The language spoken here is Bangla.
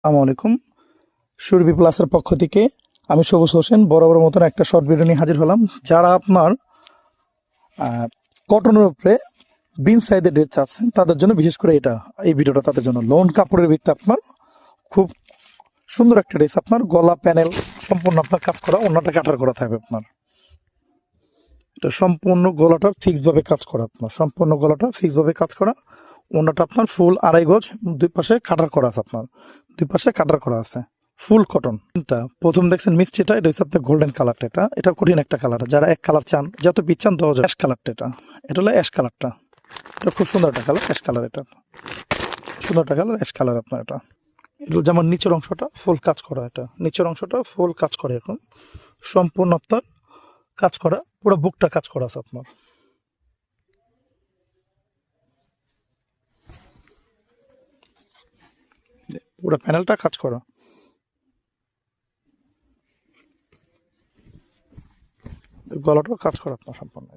আসসালামু আলাইকুম। সুরভি প্লাসের পক্ষ থেকে আমি সবুজ হোসেন বরাবর মতন একটা শর্ট ভিডিও নিয়ে হাজির হলাম। যারা আপনার কটনের উপরে বিন সাইজের ড্রেস চাচ্ছেন তাদের জন্য বিশেষ করে এই ভিডিওটা তাদের জন্য। লোন কাপড়ের ভিত্তিতে আপনার খুব সুন্দর একটা ড্রেস, আপনার গলা প্যানেল সম্পূর্ণ আপনার কাজ করা, অন্যটা কাটার করা থাকবে আপনার। এটা সম্পূর্ণ গলাটা ফিক্স ভাবে কাজ করা, আপনার সম্পূর্ণ গলাটা ফিক্স ভাবে কাজ করা, অন্যটা আপনার ফুল 2.5 গজ, দুই পাশে কাটার করা আছে, আপনার দুই পাশে কাটার করা আছে, ফুল কটন। এটা প্রথম দেখছেন মিষ্টিটা, এটা হচ্ছে আপনার গোল্ডেন কালারটা। এটা কঠিন একটা কালার, যারা এক কালার চান, যত পিচ চান দেওয়া যায়। অ্যাশ কালারটা, এটা হলো অ্যাশ কালারটা। এটা খুব সুন্দর একটা কালার, অ্যাশ কালার। এটা সুন্দর একটা কালার, অ্যাশ কালার আপনার। এটা যেমন নিচের অংশটা ফুল কাজ করা, এটা নিচের অংশটা ফুল কাজ করে, এখন সম্পূর্ণ আপনার কাজ করা, পুরো বুকটা কাজ করা আছে আপনার। পুরো প্যানেলটা কাজ করা, গলাটাও কাজ করা আপনার সম্পূর্ণ।